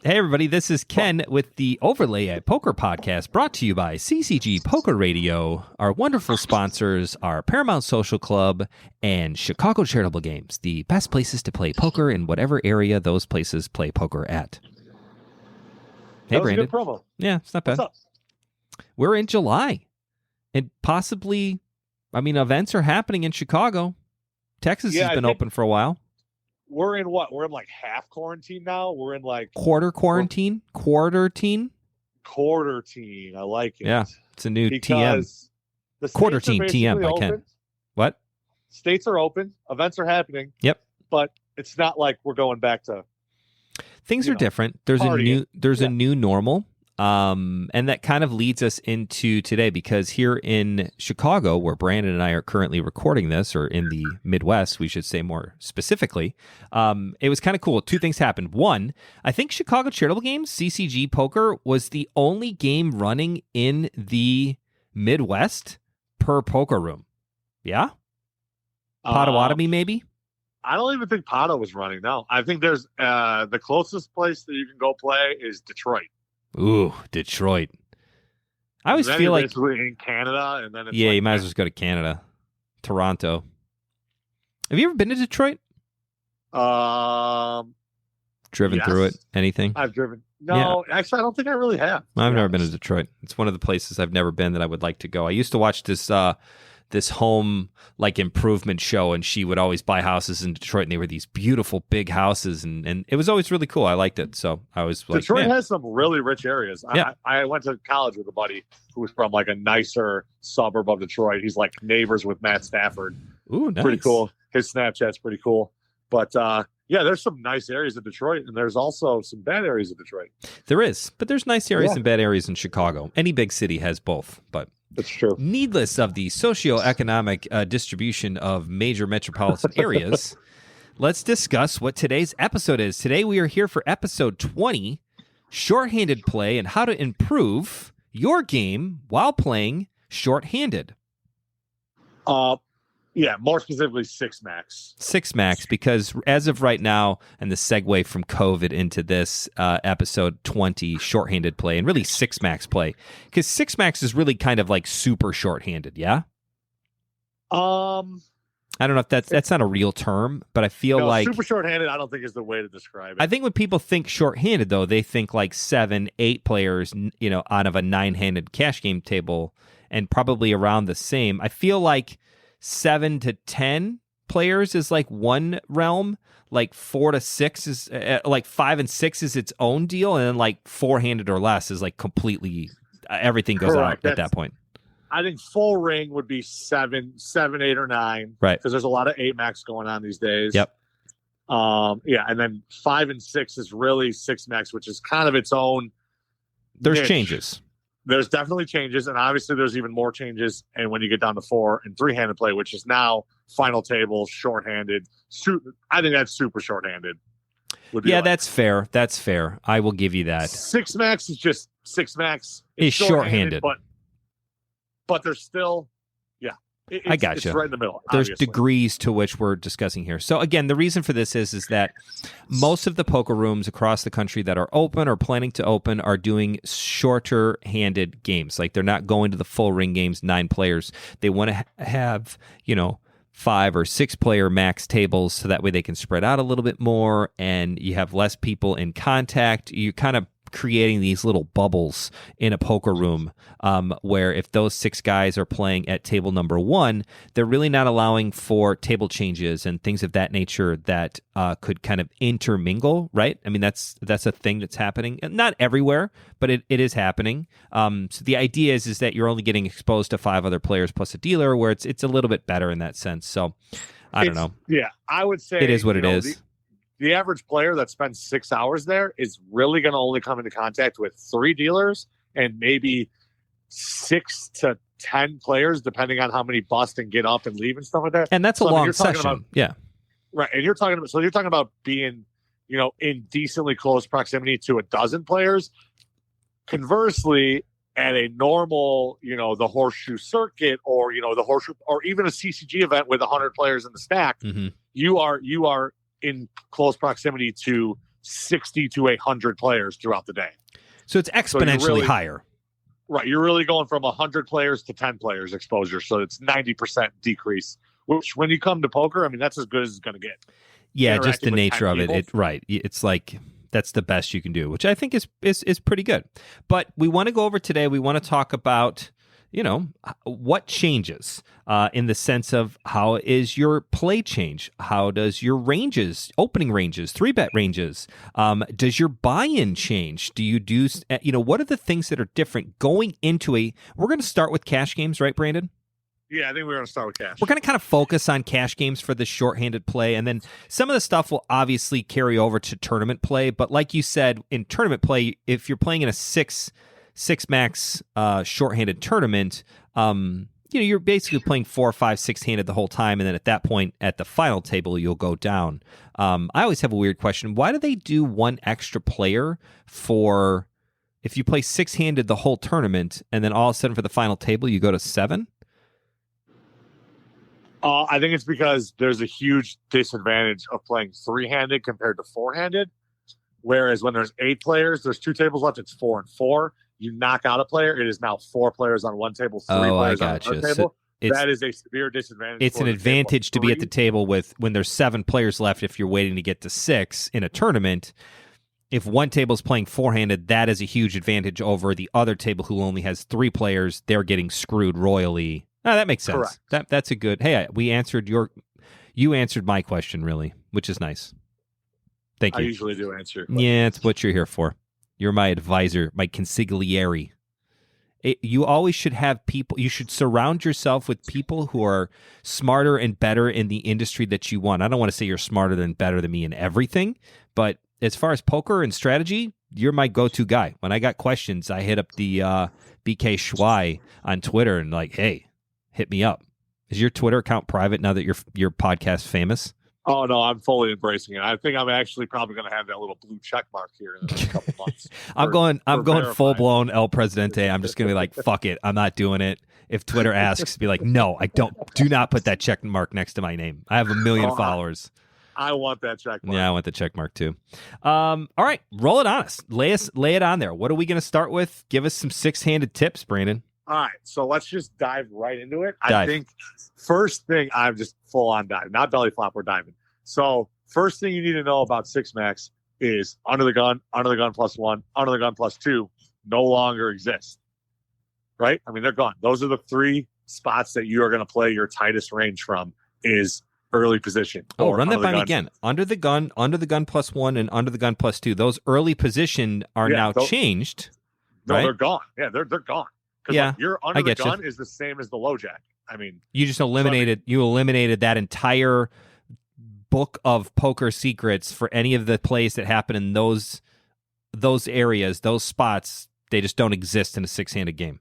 Hey, everybody, this is Ken with the Overlay at Poker podcast, brought to you by CCG Poker Radio. Our wonderful sponsors are Paramount Social Club and Chicago Charitable Games, the best places to play poker in whatever area those places play poker at. Hey, that was Brandon. a good promo. Yeah, it's not bad. What's up? We're in July, and possibly, events are happening in Chicago. Texas has been open for a while. We're in what? We're in like half quarantine now. We're in like quarter quarantine. Quarter teen. I like it. Yeah, it's a new because TM. Quarter teen TM by Ken. What? States are open. Events are happening. Yep. But it's not like we're going back to. Things are different. There's a new normal. And that kind of leads us into today, because here in Chicago, where Brandon and I are currently recording this, or in the Midwest, we should say more specifically, it was kind of cool. Two things happened. One, I think Chicago Charitable Games, CCG Poker, was the only game running in the Midwest per poker room. Yeah? Potawatomi, maybe? I don't even think Pato was running, no. I think there's the closest place that you can go play is Detroit. Ooh, Detroit. I always feel like in Canada, and then it's you might as well just go to Canada, Toronto. Have you ever been to Detroit? Driven through it? Anything? I've driven. No, actually, I don't think I really have. I've never been to Detroit. It's one of the places I've never been that I would like to go. I used to watch this home improvement show, and she would always buy houses in Detroit, and they were these beautiful big houses, and it was always really cool. I liked it. So I was like, Detroit has some really rich areas. Yeah. I went to college with a buddy who was from like a nicer suburb of Detroit. He's like neighbors with Matt Stafford. Ooh, nice. Pretty cool. His Snapchat's pretty cool. But there's some nice areas of Detroit, and there's also some bad areas of Detroit. There is, but there's nice areas and bad areas in Chicago. Any big city has both, but that's true. Needless of the socioeconomic distribution of major metropolitan areas, let's discuss what today's episode is. Today we are here for episode 20, shorthanded play and how to improve your game while playing shorthanded. More specifically, six max. Six max, because as of right now, and the segue from COVID into this episode 20, shorthanded play, and really six max play, because six max is really kind of like super shorthanded, yeah? I don't know if that's not a real term, but I feel like super shorthanded, I don't think is the way to describe it. I think when people think shorthanded, though, they think like 7, 8 players, out of a 9-handed cash game table, and probably around the same. I feel like 7 to 10 players is like one realm, like 4 to 6 is like 5 and 6 is its own deal, and then like 4-handed or less is like completely everything goes out at that point. I think full ring would be 7, 8, or 9, right? Because there's a lot of 8 max going on these days. Yep. And then 5 and 6 is really 6 max, which is kind of its own. There's niche. Changes. There's definitely changes, and obviously there's even more changes. And when you get down to 4 and 3-handed play, which is now final table, shorthanded, I think that's super shorthanded. That's fair. That's fair. I will give you that. 6 max is just 6 max. It's shorthanded, but there's still, I got you. It's right in the middle. There's obviously degrees to which we're discussing here. So again, the reason for this is that most of the poker rooms across the country that are open or planning to open are doing shorter-handed games. Like they're not going to the full ring games, 9 players. They want to have, 5 or 6 player max tables, so that way they can spread out a little bit more, and you have less people in contact. You kind of creating these little bubbles in a poker room where if those 6 guys are playing at table number 1, they're really not allowing for table changes and things of that nature that could kind of intermingle, right? I mean, that's a thing that's happening. Not everywhere, but it is happening. So the idea is that you're only getting exposed to 5 other players plus a dealer, where it's a little bit better in that sense. So I don't know. Yeah, I would say it is what it is. The average player that spends 6 hours there is really going to only come into contact with 3 dealers and maybe 6 to 10 players, depending on how many bust and get up and leave and stuff like that. And that's a long session. Yeah. Right. And you're talking about being, in decently close proximity to a dozen players. Conversely, at a normal, the horseshoe circuit or, the horseshoe or even a CCG event with 100 players in the stack, you are in close proximity to 60 to 100 players throughout the day. So it's exponentially higher. Right. You're really going from 100 players to 10 players exposure. So it's 90% decrease, which when you come to poker, I mean, that's as good as it's going to get. Yeah, just the nature of it. Right. It's like that's the best you can do, which I think is pretty good. But we want to go over today. We want to talk about, what changes in the sense of how is your play change? How does your ranges, opening ranges, 3-bet ranges, does your buy-in change? Do you do, what are the things that are different going into we're going to start with cash games, right, Brandon? Yeah, I think we're going to start with cash. We're going to kind of focus on cash games for the shorthanded play, and then some of the stuff will obviously carry over to tournament play. But like you said, in tournament play, if you're playing in a six max shorthanded tournament, you're basically playing 4, 5, 6-handed the whole time, and then at that point at the final table you'll go down. I always have a weird question: why do they do one extra player for if you play 6-handed the whole tournament, and then all of a sudden for the final table you go to 7? I think it's because there's a huge disadvantage of playing 3-handed compared to 4-handed. Whereas when there's 8 players, there's 2 tables left. It's 4 and 4. You knock out a player, it is now 4 players on one table, 3 players on another table. So that is a severe disadvantage. It's an advantage to be at the table with when there's 7 players left. If you're waiting to get to 6 in a tournament, if one table is playing 4-handed, that is a huge advantage over the other table who only has 3 players. They're getting screwed royally. Oh, that makes sense. Correct. That's a good. Hey, you answered my question really, which is nice. Thank you. I usually do answer. Yeah, it's what you're here for. You're my advisor, my consigliere. You always should have people. You should surround yourself with people who are smarter and better in the industry that you want. I don't want to say you're smarter than better than me in everything, but as far as poker and strategy, you're my go-to guy. When I got questions, I hit up the BK Schwai on Twitter and like, hey, hit me up. Is your Twitter account private now that your podcast famous? Oh no, I'm fully embracing it. I think I'm actually probably going to have that little blue check mark here in the next couple months. I'm going full blown El Presidente. I'm just going to be like, fuck it, I'm not doing it. If Twitter asks, be like, no, I don't. Do not put that check mark next to my name. I have 1 million followers. I want that check mark. Yeah, I want the check mark too. All right, roll it on us. Lay it on there. What are we going to start with? Give us some 6-handed tips, Brandon. All right, so let's just dive right into it. I think first thing, I'm just full on dive, not belly flop, we're diving. So first thing you need to know about 6-max is under the gun +1, under the gun +2 no longer exist, right? I mean, they're gone. Those are the 3 spots that you are going to play your tightest range from is early position. Oh, run that by me again. Under the gun +1, and under the gun +2. Those early position are now changed. No, right? they're gone. Yeah, they're gone. Yeah, like, your under the gun is the same as the low jack. I mean, you just eliminated that entire book of poker secrets for any of the plays that happen in those areas, those spots. They just don't exist in a 6-handed game.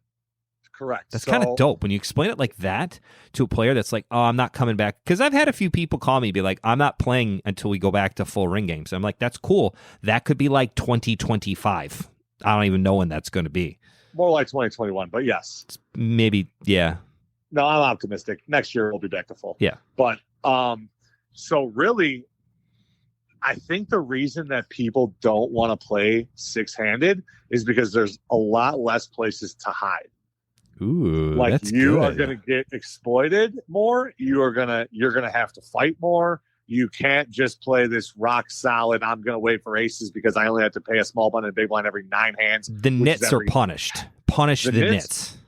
Correct. That's kind of dope when you explain it like that to a player that's like, oh, I'm not coming back. Because I've had a few people call me, be like, I'm not playing until we go back to full ring games. I'm like, that's cool. That could be like 2025. I don't even know when that's going to be. More like 2021, but yes. Maybe, yeah. No, I'm optimistic. Next year we'll be back to full. Yeah. But so really, I think the reason that people don't want to play 6-handed is because there's a lot less places to hide. Ooh, like that's you good. are going to get exploited more. You're gonna have to fight more. You can't just play this rock solid. I'm going to wait for aces because I only have to pay a small blind and big blind every 9 hands. The nits are punished. Punish the nits.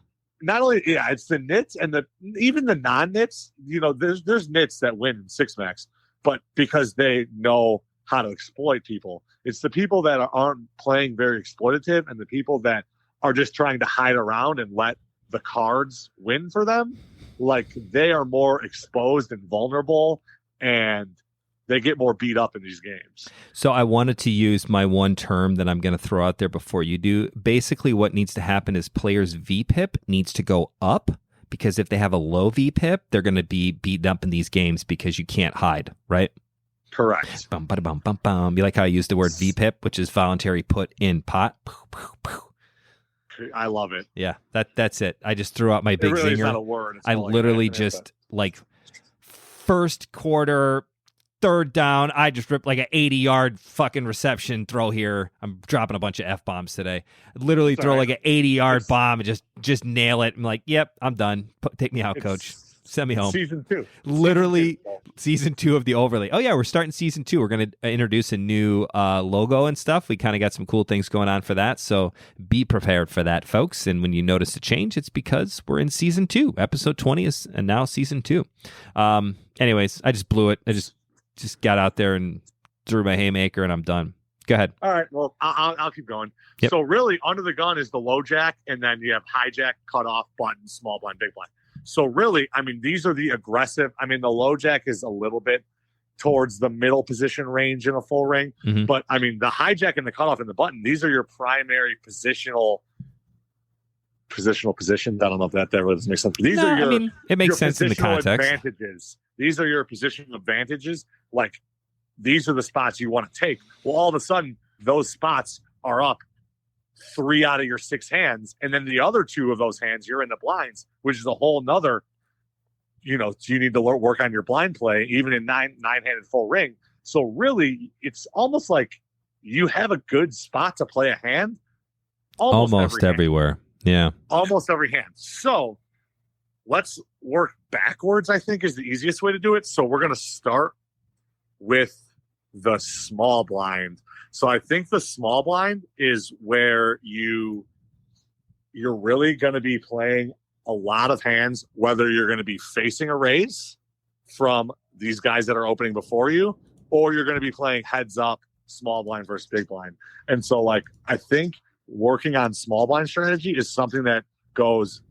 Not only, it's the nits and even the non-nits. There's nits that win in 6-max, but because they know how to exploit people. It's the people that aren't playing very exploitative and the people that are just trying to hide around and let the cards win for them. Like they are more exposed and vulnerable, and they get more beat up in these games. So I wanted to use my one term that I'm going to throw out there before you do. Basically, what needs to happen is players' VPIP needs to go up, because if they have a low VPIP, they're going to be beaten up in these games because you can't hide, right? Correct. Bum, bada, bum, bum, bum. You like how I use the word VPIP, which is voluntary put in pot? I love it. Yeah, that's it. I just threw out my big it really zinger. Is not a word. It's I literally just like first quarter third down. I just ripped like an 80-yard fucking reception throw here. I'm dropping a bunch of F-bombs today. Literally throw like an 80-yard bomb and just nail it. I'm like, yep, I'm done. Take me out, coach. Send me home. Season 2. Literally season 2 of the overlay. Oh, yeah, we're starting season 2. We're going to introduce a new logo and stuff. We kind of got some cool things going on for that. So be prepared for that, folks. And when you notice a change, it's because we're in season 2. Episode 20 is now season 2. Anyways, I just blew it. I just got out there and threw my haymaker, and I'm done. Go ahead. All right. Well, I'll keep going. Yep. So really, under the gun is the low jack, and then you have hijack, cutoff, button, small blind, big blind. So really, I mean, these are the aggressive. I mean, the low jack is a little bit towards the middle position range in a full ring. Mm-hmm. But, I mean, the hijack and the cutoff and the button, these are your primary positional positions. I don't know if that really doesn't make sense. These are your, I mean, it makes your sense in the context. advantages. These are your positional advantages. Like, these are the spots you want to take. Well, all of a sudden, those spots are up 3 out of your 6 hands, and then the other 2 of those hands you're in the blinds, which is a whole nother, you need to work on your blind play even in nine-handed full ring. So really, it's almost like you have a good spot to play a hand almost everywhere. Yeah, almost every hand. So let's work backwards, I think, is the easiest way to do it. So we're going to start with the small blind. So I think the small blind is where you're really going to be playing a lot of hands, whether you're going to be facing a raise from these guys that are opening before you, or you're going to be playing heads up, small blind versus big blind. And so, like, I think working on small blind strategy is something that goes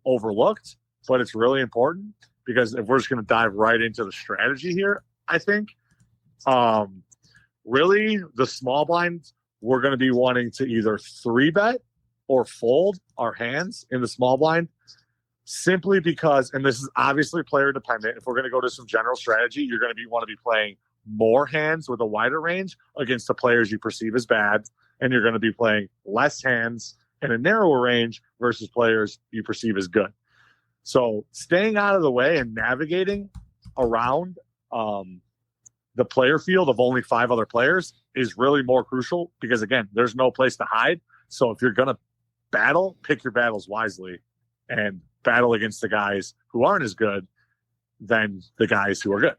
overlooked, but it's really important, because if we're just going to dive right into the strategy here, I think, really, the small blind, we're going to be wanting to either 3-bet or fold our hands in the small blind, simply because, and this is obviously player dependent, if we're going to go to some general strategy, you're going to want to be playing more hands with a wider range against the players you perceive as bad, and you're going to be playing less hands in a narrower range versus players you perceive as good. So staying out of the way and navigating around the player field of only 5 other players is really more crucial, because, again, there's no place to hide. So if you're going to battle, pick your battles wisely and battle against the guys who aren't as good than the guys who are good.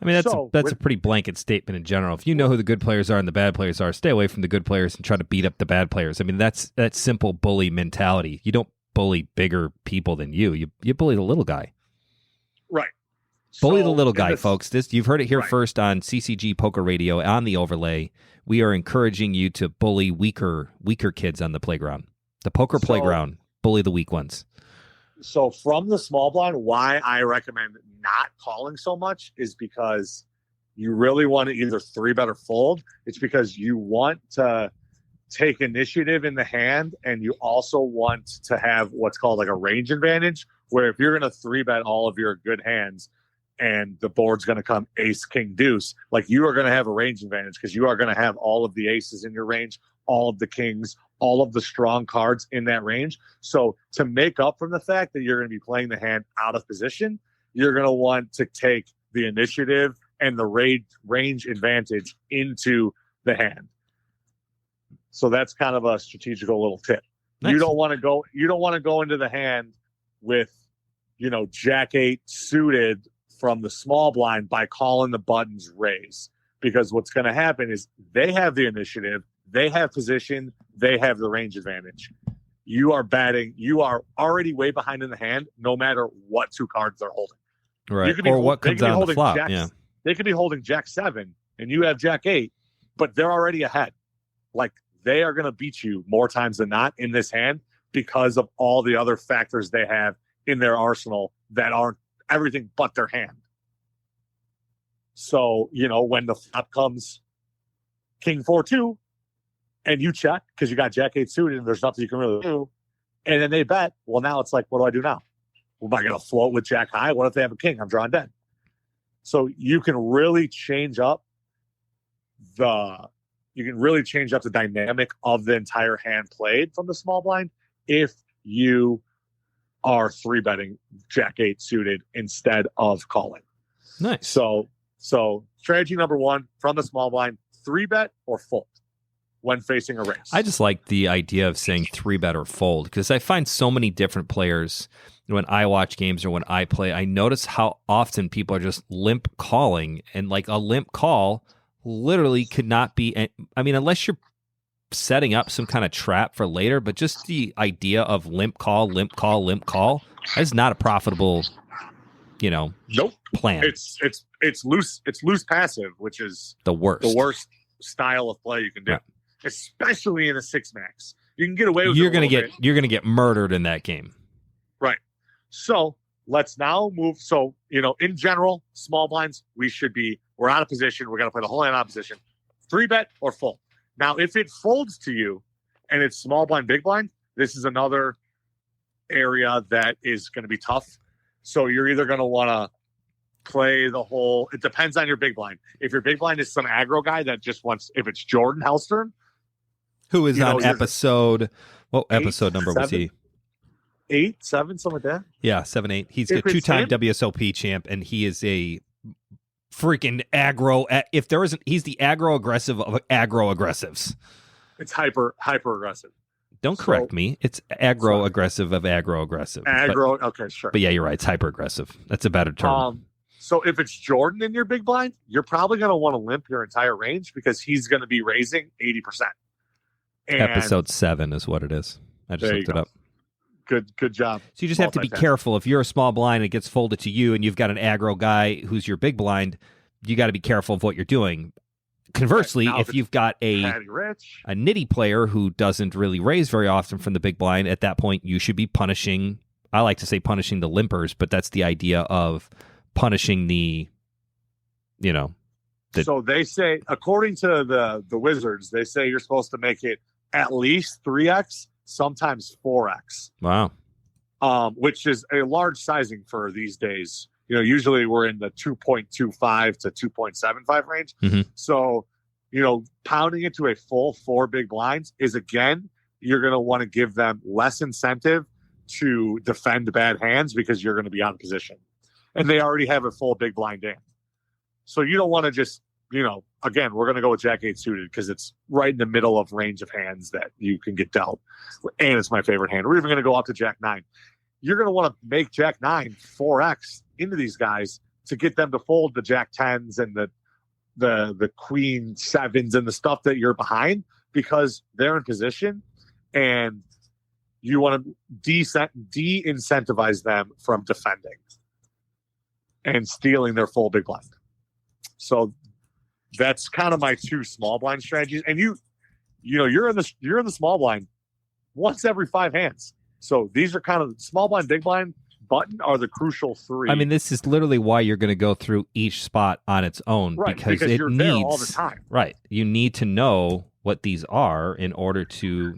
I mean, that's a pretty blanket statement in general. If you know who the good players are and the bad players are, stay away from the good players and try to beat up the bad players. I mean, that's simple bully mentality. You don't bully bigger people than you. You bully the little guy. Right. Bully the little guy, folks. You've heard it here right. first on CCG Poker Radio on the overlay. We are encouraging you to bully weaker kids on the playground. The poker playground. Bully the weak ones. So from the small blind, why I recommend not calling so much is because you really want to either 3-bet or fold. It's because you want to take initiative in the hand, and you also want to have what's called like a range advantage, where if you're going to 3-bet all of your good hands and the board's going to come ace, king, deuce, like, you are going to have a range advantage, because you are going to have all of the aces in your range, all of the kings, all of the strong cards in that range. So to make up from the fact that you're going to be playing the hand out of position, you're going to want to take the initiative and the range advantage into the hand. So that's kind of a strategical little tip. Nice. You don't want to go into the hand with, Jack 8 suited from the small blind by calling the buttons raise, because what's going to happen is they have the initiative, they have position, they have the range advantage. You are batting, you are already way behind in the hand, no matter what 2 cards they're holding. Right. Or what comes out on the flop. Yeah. They could be holding Jack 7 and you have Jack 8, but they're already ahead. Like, they are going to beat you more times than not in this hand because of all the other factors they have in their arsenal that aren't everything but their hand. So, when the flop comes King 4-2 and you check because you got Jack 8 suited and there's nothing you can really do, and then they bet, well, now it's like, what do I do now? Well, am I going to float with Jack high? What if they have a king? I'm drawing dead. So you can really change up the dynamic of the entire hand played from the small blind if you are 3-betting Jack 8 suited instead of calling. Nice. So So strategy number one from the small blind: 3-bet or fold when facing a race. I just like the idea of saying 3-bet or fold because I find so many different players when I watch games or when I play. I notice how often people are just limp calling, and like a limp call literally could not be. I mean, unless you're setting up some kind of trap for later, but just the idea of limp call is not a profitable, nope, plan. It's loose passive, which is the worst style of play you can do. Right. Especially in a 6-max. You can get away with you're going to get murdered in that game. Right. So let's now move. So, in general, small blinds, we're out of position. We're going to play the whole hand out of position. 3-bet or fold. Now, if it folds to you and it's small blind, big blind, this is another area that is going to be tough. So you're either going to want to play the whole, it depends on your big blind. If your big blind is some aggro guy that just wants, if it's Jordan Hellstern, who is on episode, what episode number was he? 8, 7, something like that. Yeah, 7, 8. He's a 2-time WSOP champ, and he is a freaking aggro. He's the aggro aggressive of aggro aggressives. It's hyper aggressive. Don't correct me. It's aggro aggressive of aggro aggressive. Okay, sure. But yeah, you're right. It's hyper aggressive. That's a better term. So if it's Jordan in your big blind, you're probably going to want to limp your entire range because he's going to be raising 80%. And episode 7 is what it is. I just looked it up. Good job. So you just have to be careful. If you're a small blind and it gets folded to you and you've got an aggro guy who's your big blind, you got to be careful of what you're doing. Conversely, if you've got a nitty player who doesn't really raise very often from the big blind, at that point you should be punishing. I like to say punishing the limpers, but that's the idea of punishing so they say, according to the Wizards, they say you're supposed to make it at least 3x, sometimes 4x. Wow. Which is a large sizing for these days. Usually we're in the 2.25 to 2.75 range. Mm-hmm. So, pounding it to a full 4 big blinds is, again, you're going to want to give them less incentive to defend bad hands because you're going to be out of position. And they already have a full big blind in. So you don't want to just, again, we're going to go with Jack 8 suited because it's right in the middle of range of hands that you can get dealt. And it's my favorite hand. We're even going to go up to Jack 9. You're going to want to make Jack 9 4x into these guys to get them to fold the Jack 10s and the Queen 7s and the stuff that you're behind because they're in position and you want to de-incentivize them from defending and stealing their full big blind. So that's kind of my 2 small blind strategies. And you're in the small blind once every 5 hands. So these are kind of small blind, big blind, button are the crucial 3. I mean, this is literally why you're going to go through each spot on its own, right, because you're there all the time. Right. You need to know what these are in order to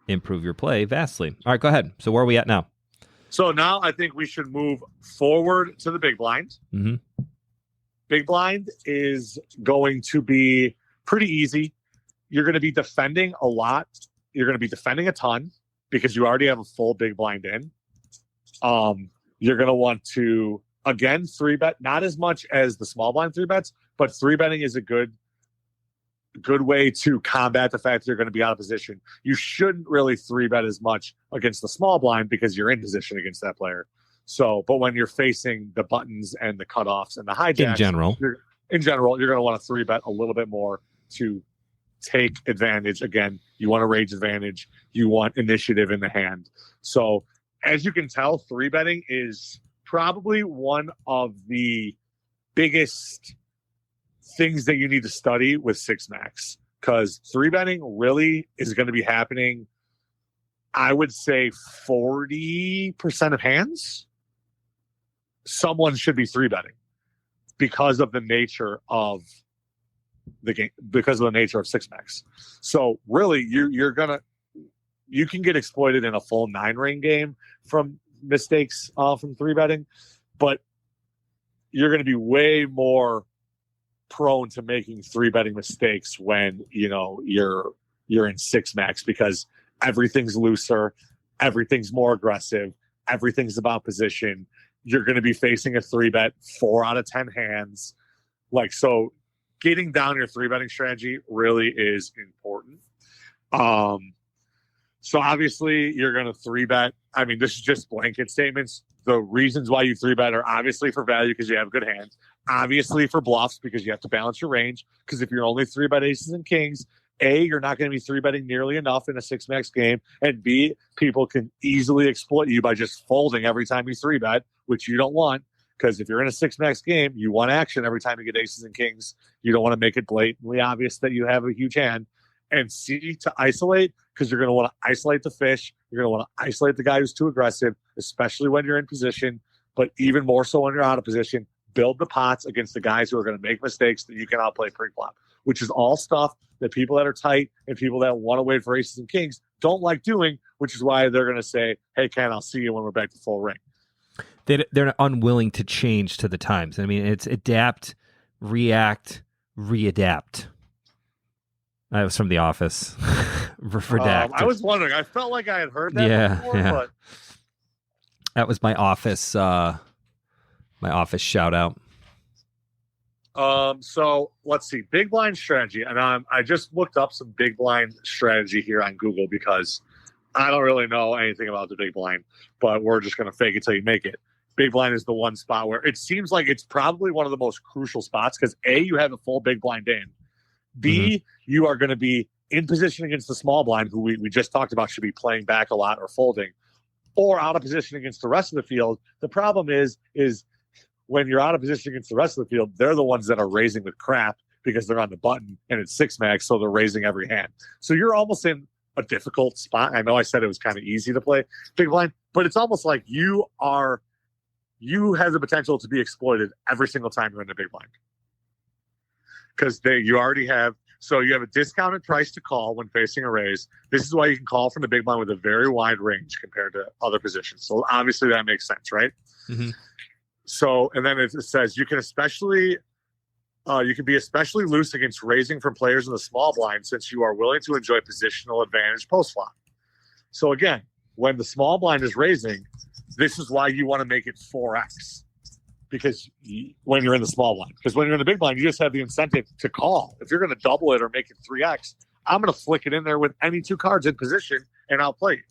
improve your play vastly. All right, go ahead. So where are we at now? So now I think we should move forward to the big blind. Mm-hmm. Big blind is going to be pretty easy. You're going to be defending a lot. You're going to be defending a ton because you already have a full big blind in. You're going to want to, again, 3-bet, not as much as the small blind 3-bets, but 3-betting is a good way to combat the fact that you're going to be out of position. You shouldn't really 3-bet as much against the small blind because you're in position against that player. So, but when you're facing the buttons and the cutoffs and the hijacks, in general, you're going to want to 3-bet a little bit more to take advantage. Again, you want a rage advantage. You want initiative in the hand. So, as you can tell, 3-betting is probably one of the biggest things that you need to study with 6-max, because 3-betting really is going to be happening, I would say 40% of hands. Someone should be 3-betting because of the nature of the game, because of the nature of 6-max. So really, you can get exploited in a full 9-ring game from mistakes from 3-betting, but you're going to be way more prone to making 3-betting mistakes when you're in 6-max because everything's looser, everything's more aggressive, everything's about position. You're going to be facing a 3-bet 4 out of 10 hands. Like, so getting down your three betting strategy really is important. So obviously you're going to three bet. I mean, this is just blanket statements. The reasons why you three bet are obviously for value because you have good hands, obviously for bluffs because you have to balance your range. Because if you're only three bet aces and kings, A, you're not going to be three betting nearly enough in a six max game, and B, people can easily exploit you by just folding every time you three bet, which you don't want. Because if you're in a six max game, you want action every time you get aces and kings. You don't want to make it blatantly obvious that you have a huge hand. And C, to isolate, because you're going to want to isolate the fish. You're going to want to isolate the guy who's too aggressive, especially when you're in position, but even more so when you're out of position. Build the pots against the guys who are going to make mistakes that you can outplay pre-flop, which is all stuff that people that are tight and people that want to wait for aces and kings don't like doing, which is why they're going to say, hey, Ken, I'll see you when we're back to full ring. They're unwilling to change to the times. I mean, it's adapt, react, readapt. That was from The Office. Redact. I was wondering. I felt like I had heard that before, but that was my office shout out. So let's see. Big blind strategy. And I just looked up some big blind strategy here on Google because I don't really know anything about the big blind, but we're just going to fake it till you make it. Big blind is the one spot where it seems like it's probably one of the most crucial spots because A, you have a full big blind in. B, you are going to be in position against the small blind, who we just talked about should be playing back a lot or folding, or out of position against the rest of the field. The problem is when you're out of position against the rest of the field, they're the ones that are raising with crap because they're on the button and it's six max, so they're raising every hand. So you're almost in a difficult spot. I know I said it was kind of easy to play big blind, but it's almost like you have the potential to be exploited every single time you're in the big blind. Because you already have, so you have a discounted price to call when facing a raise. This is why you can call from the big blind with a very wide range compared to other positions. So obviously that makes sense, right? Mm-hmm. So, and then it says you can be especially loose against raising from players in the small blind since you are willing to enjoy positional advantage post flop. So again, when the small blind is raising, this is why you want to make it 4x. Because when you're in the small blind, because when you're in the big blind, you just have the incentive to call. If you're going to double it or make it 3x, I'm going to flick it in there with any two cards in position and I'll play you.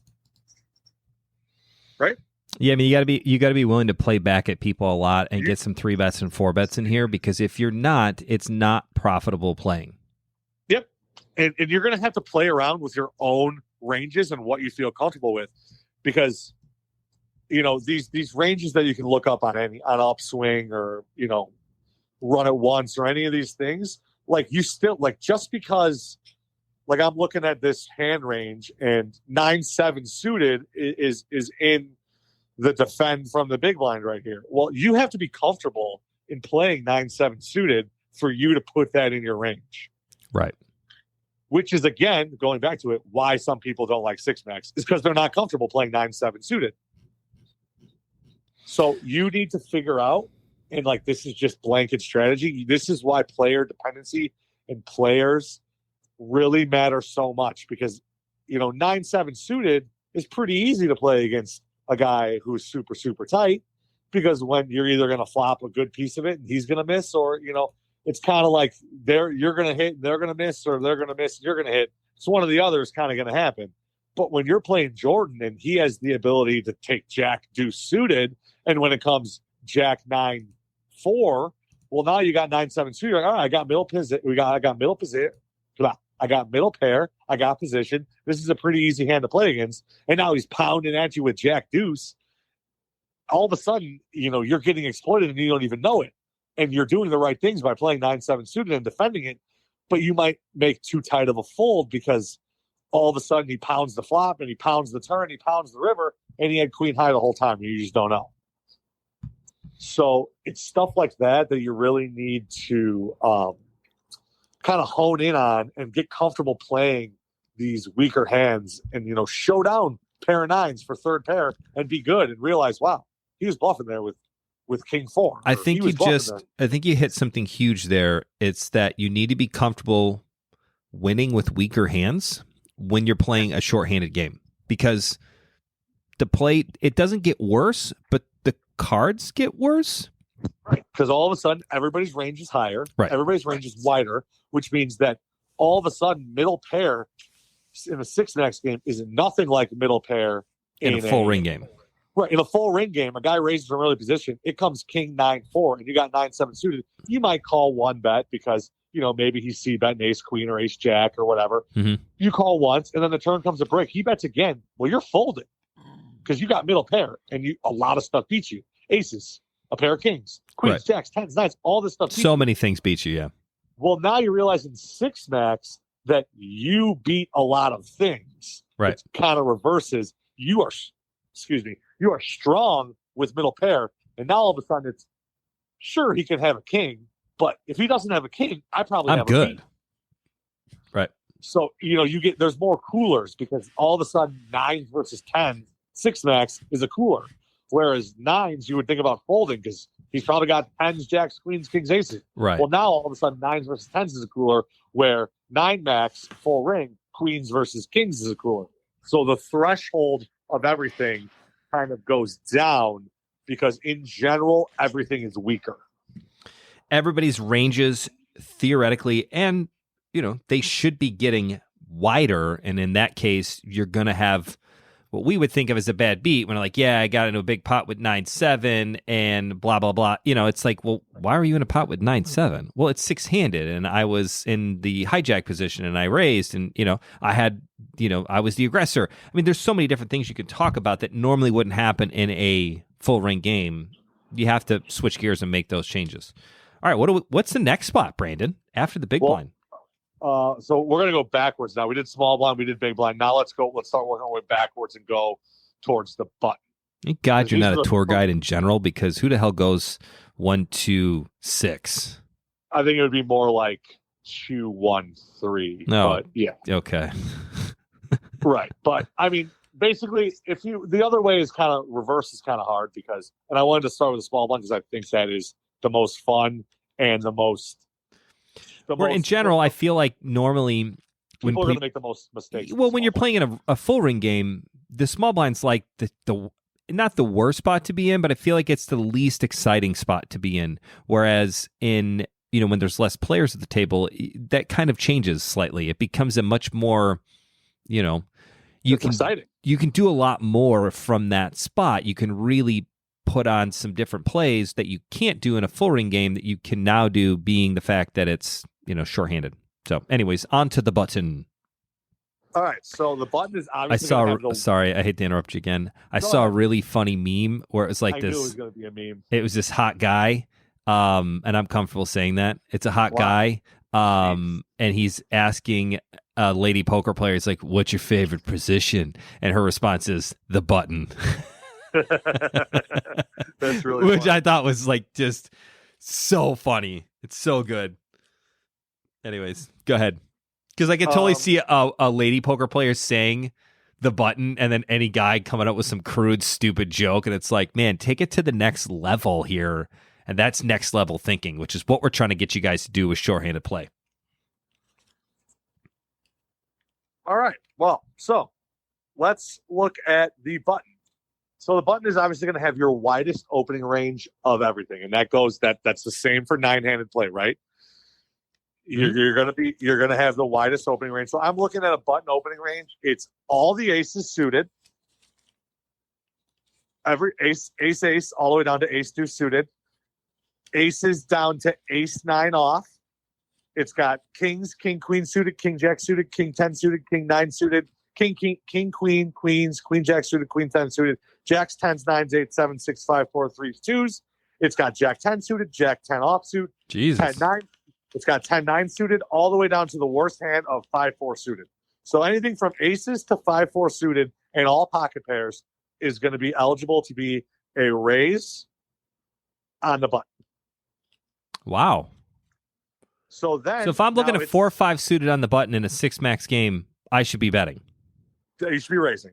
Right? Yeah, I mean, you got to be willing to play back at people a lot and get some 3 bets and 4 bets in here, because if you're not, it's not profitable playing. Yep. And you're going to have to play around with your own ranges and what you feel comfortable with, because these ranges that you can look up on Upswing or, Run It Once or any of these things, like you still, like, just because, like, I'm looking at this hand range and 9-7 suited is in the defend from the big blind right here. Well, you have to be comfortable in playing 9-7 suited for you to put that in your range. Right. Which is, again, going back to it, why some people don't like six max is because they're not comfortable playing 9-7 suited. So you need to figure out, and like this is just blanket strategy. This is why player dependency and players really matter so much, because 9-7 suited is pretty easy to play against a guy who's super, super tight, because when you're either going to flop a good piece of it and he's going to miss, or it's kind of like you're going to hit and they're going to miss, or they're going to miss and you're going to hit. So one or the other is kind of going to happen. But when you're playing Jordan and he has the ability to take Jack Deuce suited, and when it comes Jack 9-4, well, now you got 9-7 suited. All right, I got middle position. I got middle position. I got middle pair. I got position. This is a pretty easy hand to play against. And now he's pounding at you with Jack Deuce. All of a sudden, you're getting exploited and you don't even know it. And you're doing the right things by playing 9-7 suited and defending it. But you might make too tight of a fold because all of a sudden he pounds the flop and he pounds the turn, he pounds the river, and he had queen high the whole time. You just don't know. So it's stuff like that you really need to kind of hone in on and get comfortable playing these weaker hands and, show down pair of nines for third pair and be good and realize, wow, he was bluffing there with king 4. I think you hit something huge there. It's that you need to be comfortable winning with weaker hands when you're playing a short-handed game, because it doesn't get worse, but the cards get worse. Right. Because all of a sudden, everybody's range is higher. Right. Everybody's range is wider, which means that all of a sudden, middle pair in a 6-max game is nothing like middle pair in a full ring game. Right. In a full ring game, a guy raises from early position. It comes king 9-4, and you got 9-7 suited. You might call one bet because, maybe he's c-betting ace queen or ace jack or whatever. Mm-hmm. You call once, and then the turn comes a break. He bets again. Well, you're folding because you got middle pair, and a lot of stuff beats you. Aces, a pair of kings, queens, jacks, tens, nines, all this stuff beats so many things beat you, yeah. Well, now you realize in 6-max that you beat a lot of things. Right. It kind of reverses. You are strong with middle pair, and now all of a sudden it's sure he can have a king, but if he doesn't have a king, I'm have good. A king. Right. So there's more coolers because all of a sudden 9s versus 10s, 6-max is a cooler, whereas 9s you would think about folding because he's probably got 10s, jacks, queens, kings, aces. Right. Well, now all of a sudden 9s versus 10s is a cooler, where 9-max full ring queens versus kings is a cooler. So the threshold of everything kind of goes down because in general everything is weaker. Everybody's ranges theoretically, and they should be getting wider, and in that case you're going to have what we would think of as a bad beat when like, yeah, I got into a big pot with 9-7 and blah blah blah. It's like, well, why were you in a pot with 9-7? Well, it's 6-handed and I was in the hijack position and I raised, and I had I was the aggressor. I mean, there's so many different things you could talk about that normally wouldn't happen in a full ring game. You have to switch gears and make those changes. All right, what's the next spot, Brandon, after the big blind? So we're going to go backwards now. We did small blind, we did big blind. Now let's start working our way backwards and go towards the button. Thank God you're not a tour guide in general, because who the hell goes 1, 2, 6? I think it would be more like 2, 1, 3. No. But yeah. Okay. Right. But I mean, basically, the other way is kind of reverse is kind of hard because, and I wanted to start with the small blind because I think that is the most fun and the most. In general, I feel like normally people are going to make the most mistakes. Well, when you're playing in a full ring game, the small blind's like the not the worst spot to be in, but I feel like it's the least exciting spot to be in. Whereas in when there's less players at the table, that kind of changes slightly. It becomes a much more exciting. You can do a lot more from that spot. You can really put on some different plays that you can't do in a full ring game that you can now do, being the fact that it's shorthanded. So anyways, on to the button. All right, so the button is obviously sorry, I hate to interrupt you again. I saw a really funny meme where it was like knew it was going to be a meme. It was this hot guy, and I'm comfortable saying that. It's a hot guy, and he's asking a lady poker player, he's like, what's your favorite position? And her response is the button. That's really which funny. I thought was like just so funny. It's so good. Anyways, go ahead, because I can totally see a lady poker player saying the button and then any guy coming up with some crude stupid joke, and it's like, man, take it to the next level here, and that's next level thinking, which is what we're trying to get you guys to do with shorthanded play. All right, well, so let's look at the button. So the button is obviously going to have your widest opening range of everything, and that's the same for 9-handed play, right? You're going to have the widest opening range. So I'm looking at a button opening range. It's all the aces suited, every ace all the way down to ace 2 suited, aces down to ace 9 off. It's got kings, king queen suited, king jack suited, king 10 suited, king 9 suited, king queen, queens, queen jack suited, queen 10 suited, jacks, 10s, 9s, 8, 7, 6, 5, 4, 3s, 2s. It's got jack 10 suited, jack 10 offsuit, Jesus. 10 9. It's got 10-9 suited all the way down to the worst hand of 5-4 suited. So anything from aces to 5-4 suited and all pocket pairs is going to be eligible to be a raise on the button. Wow. So if I'm looking at 4 or 5 suited on the button in a 6-max game, I should be betting. You should be raising.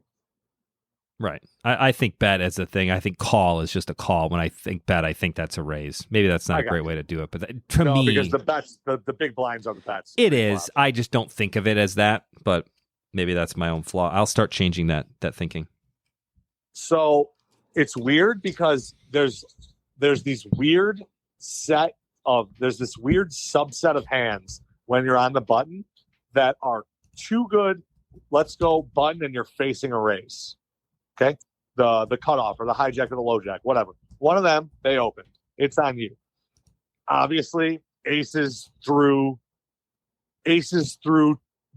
Right. I think bet as a thing. I think call is just a call. When I think bet, I think that's a raise. Maybe that's not a great way to do it, but to me, because the bets, the big blinds are the bets. It is. I just don't think of it as that, but maybe that's my own flaw. I'll start changing that thinking. So it's weird because there's there's this weird subset of hands when you're on the button that are too good. Let's go button and you're facing a raise. Okay. The cutoff or the hijack or the low jack, whatever. One of them, they opened. It's on you. Obviously, aces through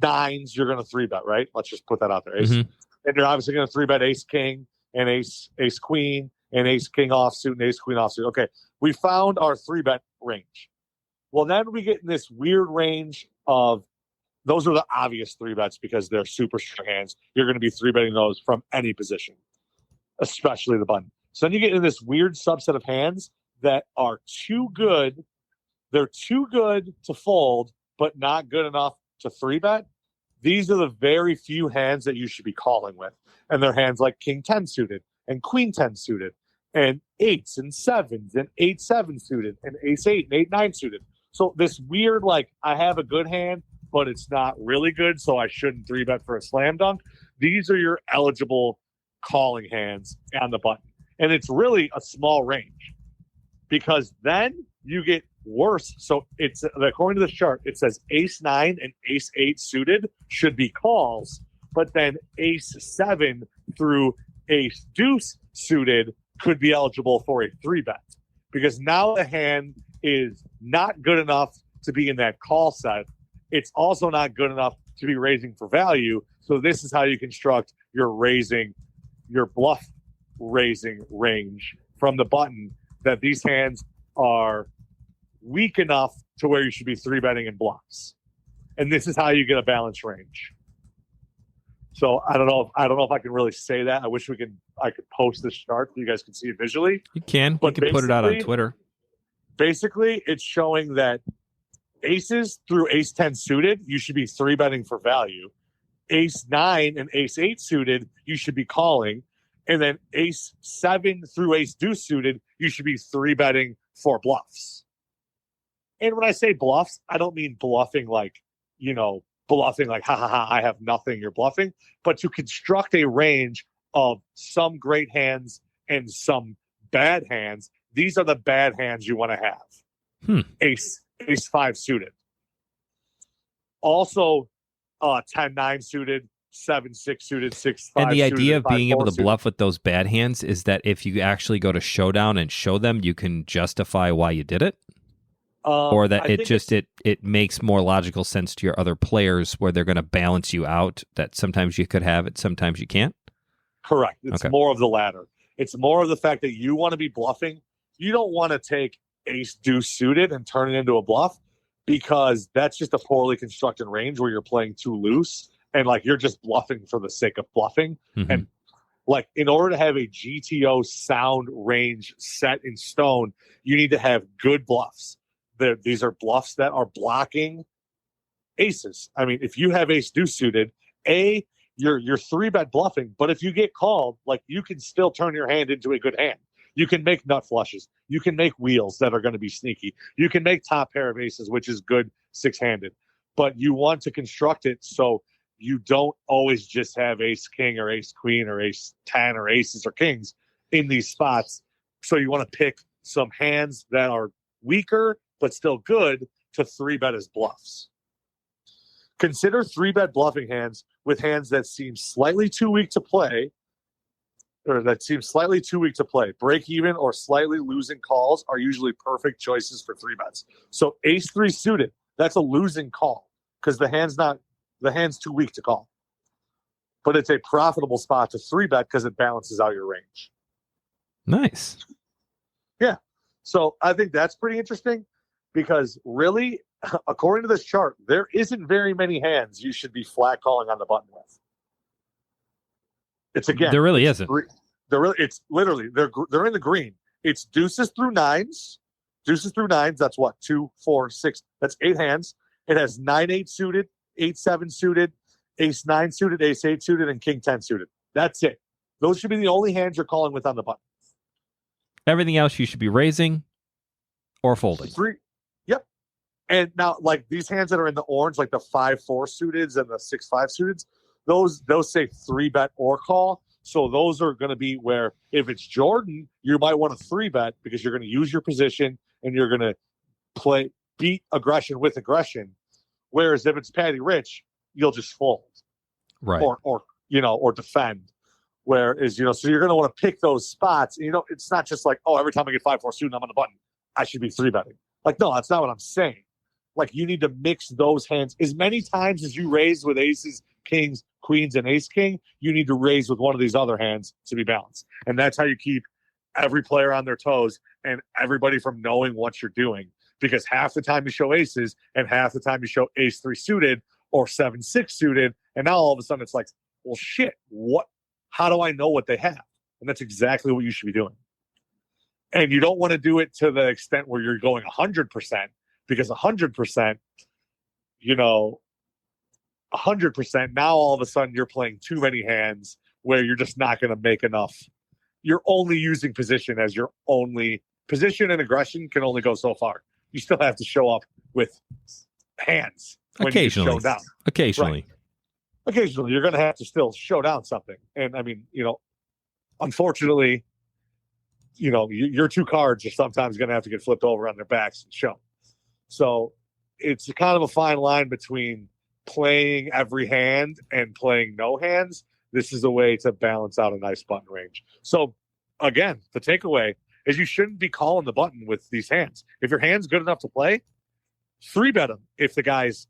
nines, you're going to 3-bet, right? Let's just put that out there. Ace. Mm-hmm. And you're obviously going to 3-bet ace king and ace queen and ace king offsuit and ace queen offsuit. Okay, we found our 3-bet range. Well, then we get in this weird range of, those are the obvious 3-bets because they're super strong hands. You're going to be 3-betting those from any position, especially the button. So then you get in this weird subset of hands that are too good. They're too good to fold, but not good enough to 3-bet. These are the very few hands that you should be calling with. And they're hands like king 10 suited and queen 10 suited and 8s and 7s and 8-7 suited and ace 8 and 8-9 suited. So this weird, like, I have a good hand, but it's not really good, so I shouldn't 3-bet for a slam dunk. These are your eligible calling hands on the button. And it's really a small range because then you get worse. So it's, according to the chart, it says ace 9 and ace 8 suited should be calls, but then ace 7 through ace deuce suited could be eligible for a 3-bet because now the hand is not good enough to be in that call set. It's also not good enough to be raising for value. So this is how you construct your bluff raising range from the button, that these hands are weak enough to where you should be 3-betting in bluffs. And this is how you get a balanced range. So I don't know if I can really say that. I wish I could post this chart so you guys can see it visually. You can. But you can put it out on Twitter. Basically, it's showing that aces through ace 10 suited, you should be 3-betting for value. Ace 9 and ace 8 suited, you should be calling. And then ace 7 through ace deuce suited, you should be 3-betting for bluffs. And when I say bluffs, I don't mean bluffing like, ha ha ha, I have nothing, you're bluffing, but to construct a range of some great hands and some bad hands. These are the bad hands you want to have. Ace 5 suited. Also 10-9 suited, 7-6 suited, 6-5 suited. And the idea of being able to suited. bluff with those bad hands is that if you actually go to showdown and show them, you can justify why you did it? Or that it makes more logical sense to your other players where they're going to balance you out, that sometimes you could have it, sometimes you can't? Correct. It's more of the latter. It's more of the fact that you want to be bluffing. You don't want to take ace deuce suited and turn it into a bluff, because that's just a poorly constructed range where you're playing too loose and like you're just bluffing for the sake of bluffing. Mm-hmm. And like, in order to have a GTO sound range set in stone, you need to have good bluffs. These are bluffs that are blocking aces. I mean, if you have ace deuce suited, you're 3-bet bluffing, but if you get called, like, you can still turn your hand into a good hand. You can make nut flushes. You can make wheels that are going to be sneaky. You can make top pair of aces, which is good 6-handed. But you want to construct it so you don't always just have ace king or ace queen or ace 10 or aces or kings in these spots. So you want to pick some hands that are weaker but still good to 3-bet as bluffs. Consider 3-bet bluffing hands with hands that seem slightly too weak to play, Break even or slightly losing calls are usually perfect choices for 3-bets. So ace 3 suited, that's a losing call because the hand's too weak to call. But it's a profitable spot to 3-bet because it balances out your range. Nice. Yeah. So I think that's pretty interesting, because really, according to this chart, there isn't very many hands you should be flat calling on the button with. There really isn't. It's literally, they're in the green. It's deuces through nines. That's what? 2, 4, 6. That's 8 hands. It has 9-8 suited, 8-7 suited, ace 9 suited, ace 8 suited, and king 10 suited. That's it. Those should be the only hands you're calling with on the button. Everything else you should be raising or folding. Yep. And now, like, these hands that are in the orange, like the 5-4 suiteds and the 6-5 suiteds, those say 3-bet or call. So those are going to be where if it's Jordan, you might want to 3-bet because you're going to use your position and you're going to beat aggression with aggression. Whereas if it's Patty Rich, you'll just fold, Right. or defend. Whereas, so you're going to want to pick those spots. It's not just like, oh, every time I get 5-4 suit and I'm on the button, I should be 3-betting. Like, no, that's not what I'm saying. Like, you need to mix those hands as many times as you raise with aces, kings, queens, and ace king. You need to raise with one of these other hands to be balanced, and that's how you keep every player on their toes and everybody from knowing what you're doing. Because half the time you show aces, and half the time you show ace 3 suited or 7-6 suited, and now all of a sudden it's like, well, shit, what? How do I know what they have? And that's exactly what you should be doing. And you don't want to do it to the extent where you're going 100%, because 100%, 100%, now all of a sudden you're playing too many hands where you're just not going to make enough. You're only using position as your only position, and aggression can only go so far. You still have to show up with hands. Occasionally. You show down. Occasionally. Right. Occasionally, you're going to have to still show down something. And I mean, unfortunately, your 2 cards are sometimes going to have to get flipped over on their backs and shown. So it's kind of a fine line between playing every hand and playing no hands. This is a way to balance out a nice button range. So again, the takeaway is you shouldn't be calling the button with these hands. If your hand's good enough to play, 3-bet him if the guy's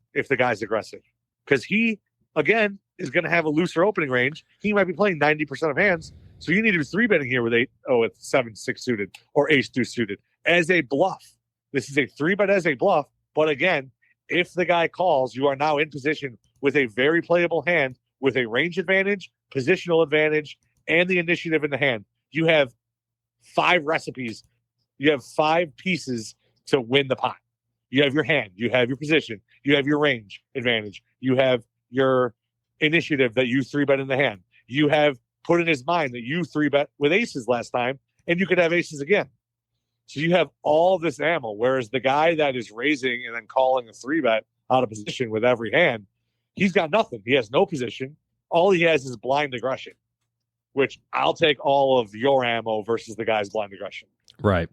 aggressive. Because he, again, is going to have a looser opening range. He might be playing 90% of hands. So you need to be 3-betting here with 7-6 suited or ace 2 suited as a bluff. This is a 3-bet as a bluff. But again, if the guy calls, you are now in position with a very playable hand with a range advantage, positional advantage, and the initiative in the hand. You have 5 recipes. You have 5 pieces to win the pot. You have your hand. You have your position. You have your range advantage. You have your initiative that you 3-bet in the hand. You have put in his mind that you 3-bet with aces last time, and you could have aces again. So you have all this ammo, whereas the guy that is raising and then calling a 3-bet out of position with every hand, he's got nothing. He has no position. All he has is blind aggression, which I'll take all of your ammo versus the guy's blind aggression. Right.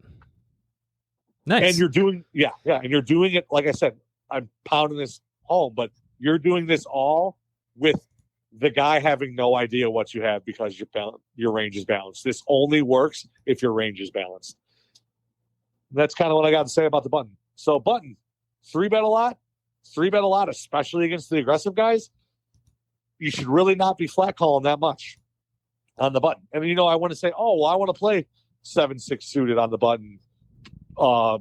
Nice. And you're doing, and you're doing it, like I said, I'm pounding this home, but you're doing this all with the guy having no idea what you have because your range is balanced. This only works if your range is balanced. That's kind of what I got to say about the button. So button, 3-bet a lot, especially against the aggressive guys. You should really not be flat calling that much on the button. And, I want to say, oh, well, I want to play 7-6 suited on the button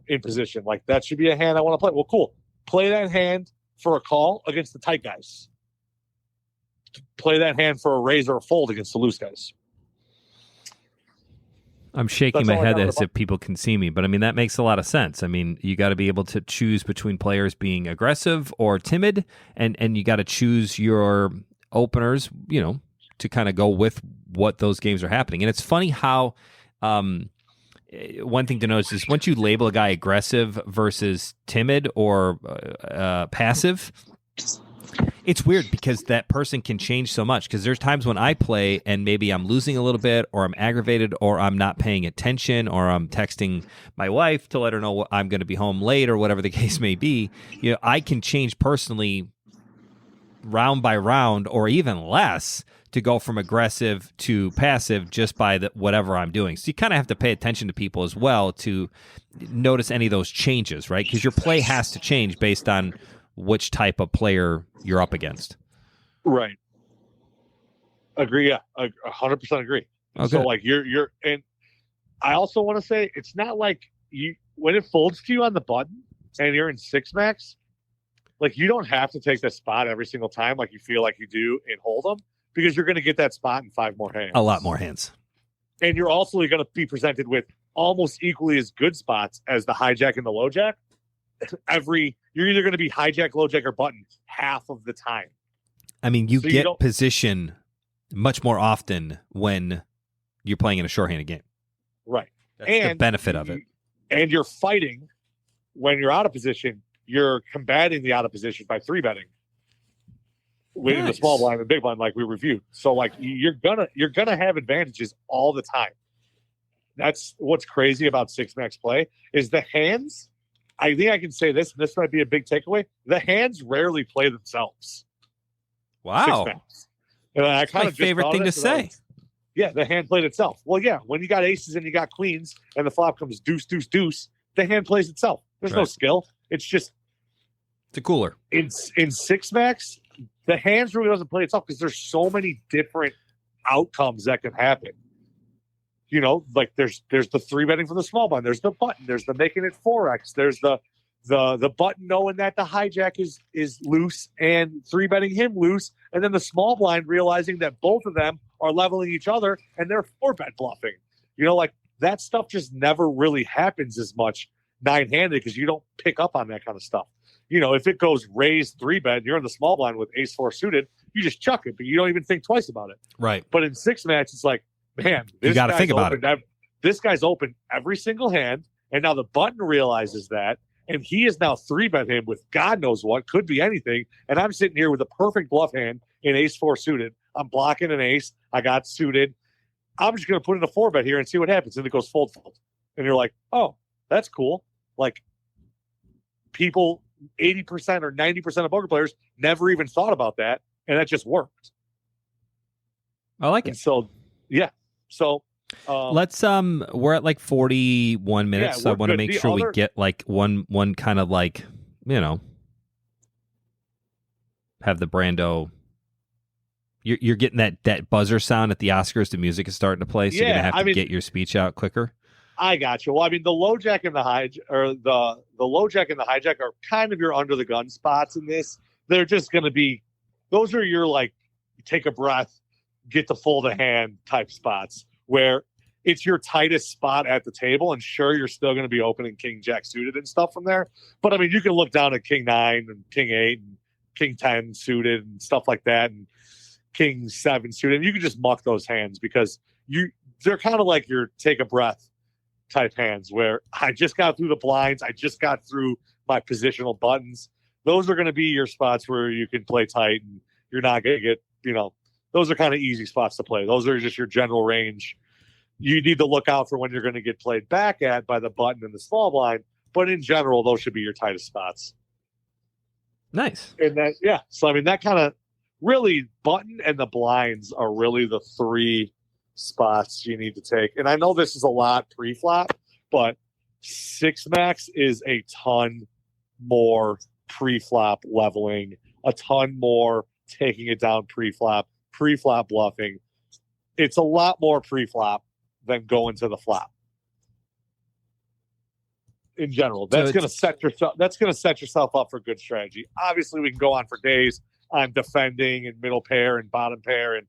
in position. Like, that should be a hand I want to play. Well, cool. Play that hand for a call against the tight guys. Play that hand for a raise or a fold against the loose guys. I'm shaking my head as if people can see me, but I mean, that makes a lot of sense. I mean, you got to be able to choose between players being aggressive or timid, and you got to choose your openers, to kind of go with what those games are happening. And it's funny how one thing to notice is once you label a guy aggressive versus timid or passive, it's weird because that person can change so much. Because there's times when I play and maybe I'm losing a little bit, or I'm aggravated, or I'm not paying attention, or I'm texting my wife to let her know I'm going to be home late, or whatever the case may be. I can change personally round by round, or even less, to go from aggressive to passive just by whatever I'm doing. So you kind of have to pay attention to people as well to notice any of those changes, right? Because your play has to change based on which type of player you're up against. Right. Agree. Yeah. 100% agree. Okay. So like you're, and I also want to say, it's not like when it folds to you on the button and you're in 6-max, like you don't have to take that spot every single time like you feel like you do in Hold'em, because you're going to get that spot in 5 more hands. A lot more hands. And you're also going to be presented with almost equally as good spots as the hijack and the low jack. You're either going to be hijack, low jack, or button half of the time. I mean, you get position much more often when you're playing in a shorthanded game. Right. That's the benefit of it. And you're fighting when you're out of position. You're combating the out of position by 3-betting. in the small blind and big blind, like we reviewed. So like you're gonna have advantages all the time. That's what's crazy about six max play is the hands. I think I can say this, and this might be a big takeaway. The hands rarely play themselves. Wow. Six max. And I kind my of favorite thing to say. Yeah, the hand played itself. Well, yeah, when you got aces and you got queens and the flop comes deuce, deuce, deuce, the hand plays itself. There's no skill. It's just it's a cooler. In six max, the hands really doesn't play itself because there's so many different outcomes that can happen. You know, like there's the three betting from the small blind. There's the button. There's the making it 4x. There's the button knowing that the hijack is loose and three betting him loose, and then the small blind realizing that both of them are leveling each other and they're 4-bet bluffing. You know, like that stuff just never really happens as much nine-handed because you don't pick up on that kind of stuff. You know, if it goes raise 3-bet and you're in the small blind with ace 4 suited, you just chuck it, but you don't even think twice about it. Right. But in six match, it's like, man, you got to think about it. This guy's open every single hand, and now the button realizes that, and he is now 3-bet him with God knows what, could be anything, and I'm sitting here with a perfect bluff hand in ace 4 suited. I'm blocking an ace. I got suited. I'm just going to put in a 4-bet here and see what happens, and it goes fold. And you're like, oh, that's cool. Like, people, 80% or 90% of poker players never even thought about that, and that just worked. I like it. And so, yeah. So let's we're at like 41 minutes, so I want to make sure we get like one kind of like, you know, have the Brando. You're getting that buzzer sound at the Oscars. The music is starting to play, so you're gonna have to get your speech out quicker. I got you. Well, I mean, the low jack and the the low jack and the hijack are kind of your under the gun spots in this. They're just going to be, those are your like take a breath, get the full to hand type spots where it's your tightest spot at the table. And sure, you're still going to be opening king jack suited and stuff from there. But I mean, you can look down at king 9 and king 8 and king 10 suited and stuff like that, and king 7 suited. And you can just muck those hands because they're kind of like your take a breath type hands where I just got through the blinds. I just got through my positional buttons. Those are going to be your spots where you can play tight and you're not going to get, you know, those are kind of easy spots to play. Those are just your general range. You need to look out for when you're going to get played back at by the button and the small blind. But in general, those should be your tightest spots. Nice. And that, yeah. So, I mean, that kind of really button and the blinds are really the three spots you need to take. And I know this is a lot pre-flop, but six max is a ton more pre-flop leveling, a ton more taking it down pre-flop bluffing. It's a lot more pre-flop than going to the flop. In general, that's going to set yourself up for good strategy. Obviously, we can go on for days on defending and middle pair and bottom pair and,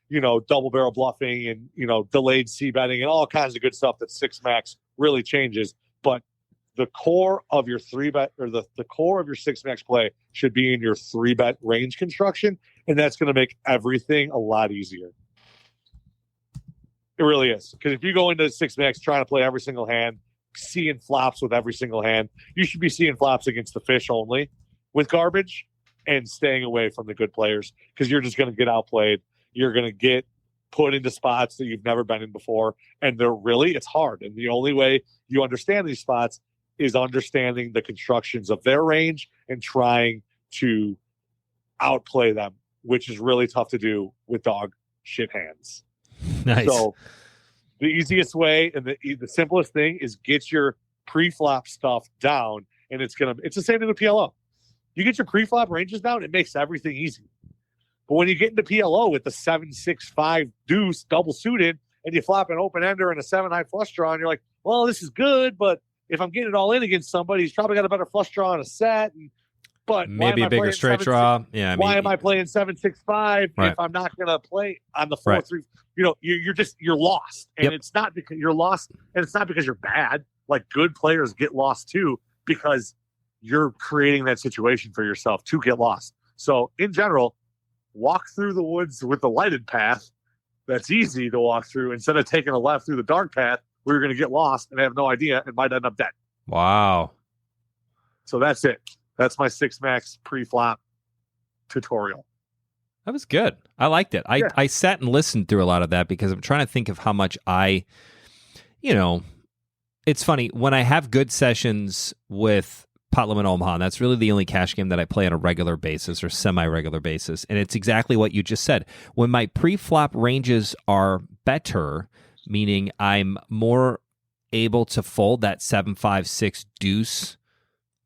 you know, double barrel bluffing and, you know, delayed c betting and all kinds of good stuff that six max really changes. But the core of your 3-bet or the core of your six max play should be in your 3-bet range construction. And that's going to make everything a lot easier. It really is. Because if you go into six max trying to play every single hand, seeing flops with every single hand, you should be seeing flops against the fish only with garbage and staying away from the good players because you're just going to get outplayed. You're going to get put into spots that you've never been in before. And it's hard. And the only way you understand these spots is understanding the constructions of their range and trying to outplay them, which is really tough to do with dog shit hands. Nice. So the easiest way and the simplest thing is get your pre-flop stuff down. And it's the same thing with PLO. You get your pre-flop ranges down, it makes everything easy. But when you get into PLO with the 7-6-5 deuce double suited and you flop an open ender and a 7-high flush draw, and you're like, well, this is good, but if I'm getting it all in against somebody, he's probably got a better flush draw on a set. But maybe a bigger straight draw. Yeah. Why am I playing 7-6-5 right. if I'm not going to play on the 4-3? You know, you're lost, and it's not because you're lost, and it's not because you're bad. Like good players get lost too because you're creating that situation for yourself to get lost. So in general, walk through the woods with the lighted path. That's easy to walk through instead of taking a left through the dark path where you're going to get lost and have no idea and might end up dead. Wow. So that's it. That's my six max pre-flop tutorial. That was good. I liked it. I sat and listened through a lot of that because I'm trying to think of how much it's funny when I have good sessions with Pot Limit Omaha, and that's really the only cash game that I play on a regular basis or semi-regular basis. And it's exactly what you just said. When my pre-flop ranges are better, meaning I'm more able to fold that 7-5-6 deuce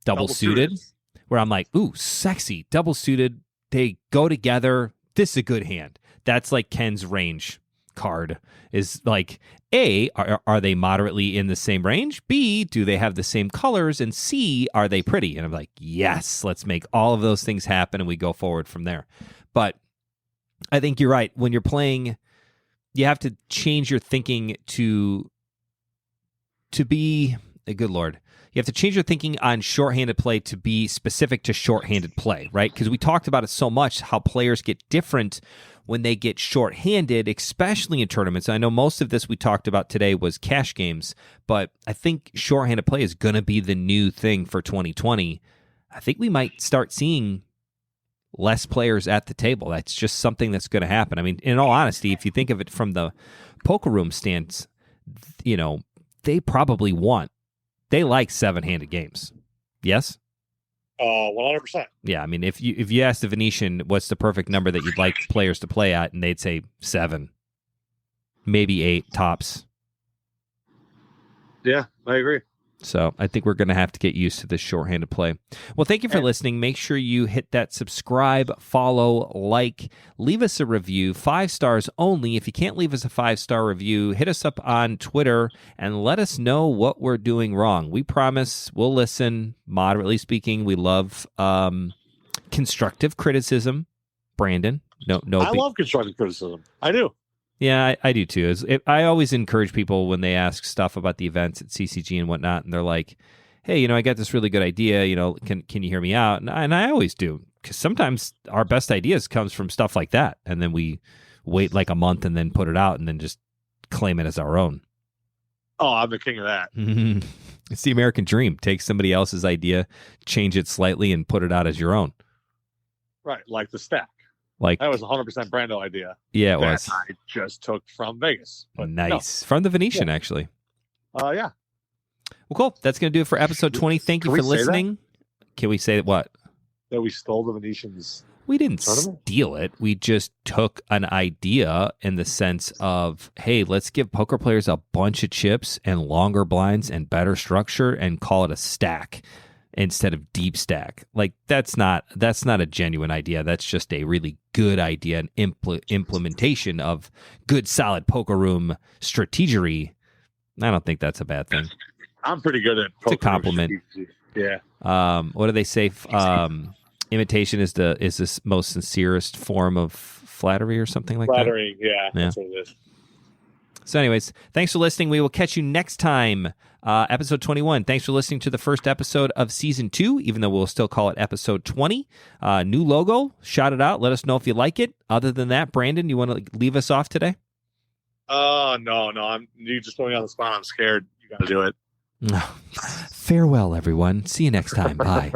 double suited, where I'm like, ooh, sexy, double suited. They go together. This is a good hand. That's like Ken's range card is like, A, are they moderately in the same range? B, do they have the same colors? And C, are they pretty? And I'm like, yes, let's make all of those things happen and we go forward from there. But I think you're right. When you're playing, you have to change your thinking to be, good Lord, you have to change your thinking on shorthanded play to be specific to shorthanded play, right? Because we talked about it so much, how players get different when they get shorthanded, especially in tournaments. I know most of this we talked about today was cash games, but I think shorthanded play is going to be the new thing for 2020. I think we might start seeing less players at the table. That's just something that's going to happen. I mean, in all honesty, if you think of it from the poker room stance, they probably they like seven-handed games. Yes? 100%. Yeah, I mean, if you ask the Venetian what's the perfect number that you'd like players to play at, and they'd say 7, maybe 8 tops. Yeah, I agree. So I think we're going to have to get used to this shorthanded play. Well, thank you for listening. Make sure you hit that subscribe, follow, like, leave us a review. 5 stars only. If you can't leave us a 5-star review, hit us up on Twitter and let us know what we're doing wrong. We promise we'll listen, moderately speaking. We love constructive criticism. Brandon, no. I love constructive criticism. I do. Yeah, I do too. I always encourage people when they ask stuff about the events at CCG and whatnot, and they're like, hey, I got this really good idea, can you hear me out? And I always do, because sometimes our best ideas comes from stuff like that, and then we wait like a month and then put it out and then just claim it as our own. Oh, I'm the king of that. It's the American dream. Take somebody else's idea, change it slightly, and put it out as your own. Right, like the stack. Like that was 100% Brando idea. Yeah, it was. I just took from Vegas. Nice. No. From the Venetian, actually. Yeah. Well, cool. That's going to do it for episode 20. Thank you for listening. Can we say what? That we stole the Venetian's We didn't tournament? Steal it. We just took an idea in the sense of, hey, let's give poker players a bunch of chips and longer blinds and better structure and call it a stack instead of deep stack. Like that's not a genuine idea. That's just a really good idea and implementation of good solid poker room strategery. I don't think that's a bad thing. I'm pretty good at poker. It's a compliment. Yeah. What do they say? Imitation is the most sincerest form of flattery or something like flattery, that. Yeah. That's what it is. So anyways, thanks for listening. We will catch you next time. Episode 21. Thanks for listening to the first episode of season 2, even though we'll still call it episode 20. New logo. Shout it out. Let us know if you like it. Other than that, Brandon, you want to leave us off today? No. You just put me on the spot. I'm scared. You got to do it. Farewell, everyone. See you next time. Bye.